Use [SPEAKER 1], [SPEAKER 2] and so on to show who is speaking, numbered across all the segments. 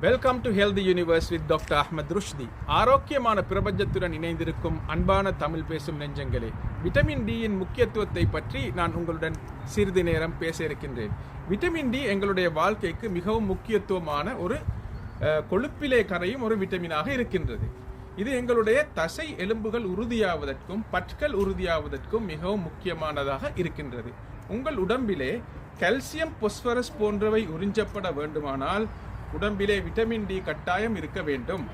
[SPEAKER 1] Welcome to healthy universe with doctor Ahmad Rushdi. ஆரோக்கியமான பிரபஞ்சத்துடன் இணைந்திருக்கும் அன்பான தமிழ் பேசும் நெஞ்சங்களே, விட்டமின் டியின் முக்கியத்துவத்தை பற்றி நான் உங்களுடன் சிறிது நேரம் பேச இருக்கின்றேன். விட்டமின் டி எங்களுடைய வாழ்க்கைக்கு மிகவும் முக்கியத்துவமான ஒரு கொழுப்பிலே கரையும் ஒரு விட்டமினாக இருக்கின்றது. இது எங்களுடைய தசை எலும்புகள் உறுதியாவதற்கும் பற்கள் உறுதியாவதற்கும் மிகவும் முக்கியமானதாக இருக்கின்றது. உங்கள் உடம்பிலே கால்சியம், பொஸ்பரஸ் போன்றவை உறிஞ்சப்பட வேண்டுமானால் உடம்பிலே விட்டமின் டி கட்டாயம் இருக்க வேண்டும்.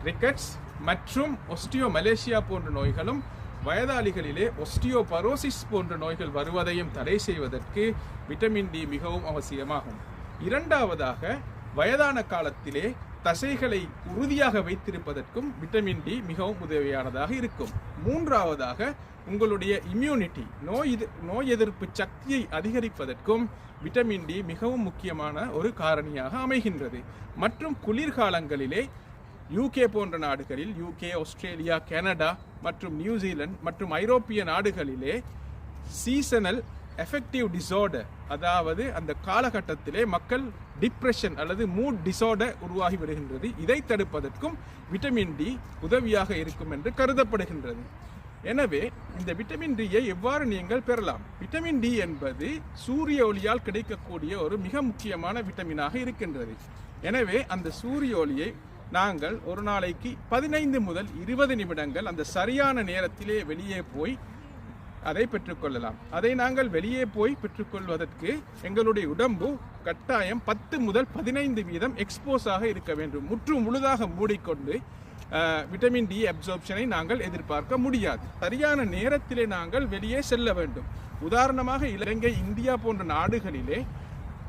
[SPEAKER 1] ரிக்கட்ஸ் மற்றும் ஒஸ்டியோமலேசியா போன்ற நோய்களும் வயதாளிகளிலே ஒஸ்டியோபரோசிஸ் போன்ற நோய்கள் வருவதையும் தடை செய்வதற்கு விட்டமின் டி மிகவும் அவசியமாகும். இரண்டாவதாக, வயதான காலத்திலே தசைகளை உறுதியாக வைத்திருப்பதற்கும் விட்டமின் டி மிகவும் உதவியானதாக இருக்கும். மூன்றாவதாக, உங்களுடைய இம்யூனிட்டி, நோய் எதிர்ப்பு சக்தியை அதிகரிப்பதற்கும் விட்டமின் டி மிகவும் முக்கியமான ஒரு காரணியாக அமைகின்றது. மற்றும் குளிர்காலங்களிலே யூகே போன்ற நாடுகளில், யூகே, ஆஸ்திரேலியா, கனடா மற்றும் நியூசிலாந்து மற்றும் ஐரோப்பிய நாடுகளிலே சீசனல் எஃபெக்டிவ் டிசார்டர், அதாவது அந்த காலகட்டத்திலே மக்கள் டிப்ரெஷன் அல்லது மூட் டிசார்டர் உருவாகி வருகின்றது. இதை தடுப்பதற்கும் விட்டமின் டி உதவியாக இருக்கும் என்று கருதப்படுகின்றது. எனவே இந்த விட்டமின் டியை எவ்வாறு நீங்கள் பெறலாம்? விட்டமின் டி என்பது சூரிய ஒளியால் கிடைக்கக்கூடிய ஒரு மிக முக்கியமான விட்டமினாக இருக்கின்றது. எனவே அந்த சூரிய ஒளியை நாங்கள் ஒரு நாளைக்கு 15 முதல் 20 நிமிடங்கள் அந்த சரியான நேரத்திலே வெளியே போய் அதை பெற்றுக்கொள்ளலாம். அதை நாங்கள் வெளியே போய் பெற்றுக்கொள்வதற்கு எங்களுடைய உடம்பு கட்டாயம் 10 முதல் 15% எக்ஸ்போஸாக இருக்க வேண்டும். முழுதாக மூடிக்கொண்டு விட்டமின் டி அப்சார்ப்ஷனை நாங்கள் எதிர்பார்க்க முடியாது. சரியான நேரத்திலே நாங்கள் வெளியே செல்ல வேண்டும். உதாரணமாக இலங்கை, இந்தியா போன்ற நாடுகளிலே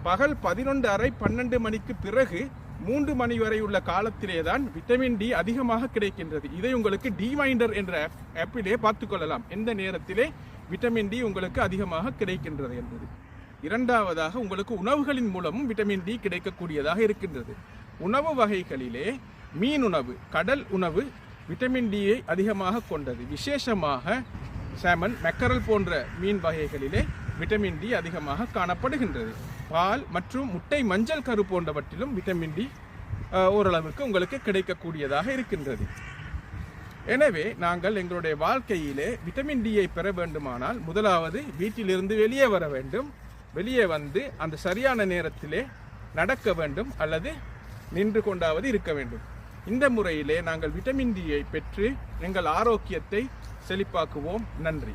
[SPEAKER 1] பகல் 11:30, 12 மணிக்கு பிறகு 3 மணி வரை உள்ள காலத்திலே தான் விட்டமின் டி அதிகமாக கிடைக்கின்றது. இதை உங்களுக்கு டிமைண்டர் என்ற ஆப்பிலே பார்த்துக்கொள்ளலாம், எந்த நேரத்திலே விட்டமின் டி உங்களுக்கு அதிகமாக கிடைக்கின்றது என்பது. இரண்டாவதாக, உங்களுக்கு உணவுகளின் மூலமும் விட்டமின் டி கிடைக்கக்கூடியதாக இருக்கின்றது. உணவு வகைகளிலே மீன் உணவு, கடல் உணவு விட்டமின் டியை அதிகமாக கொண்டது. விசேஷமாக சாமன், மெக்கரல் போன்ற மீன் வகைகளிலே விட்டமின் டி அதிகமாக காணப்படுகின்றது. பால் மற்றும் முட்டை, மஞ்சள் கரு போன்றவற்றிலும் விட்டமின் டி ஓரளவுக்கு உங்களுக்கு கிடைக்கக்கூடியதாக இருக்கின்றது. எனவே நாங்கள் எங்களுடைய வாழ்க்கையிலே விட்டமின் டியை பெற வேண்டுமானால் முதலாவது வீட்டிலிருந்து வெளியே வர வேண்டும். வெளியே வந்து அந்த சரியான நேரத்திலே நடக்க வேண்டும் அல்லது நின்று கொண்டாவது இருக்க வேண்டும். இந்த முறையிலே நாங்கள் விட்டமின் டியை பெற்று எங்கள் ஆரோக்கியத்தை செழிப்பாக்குவோம். நன்றி.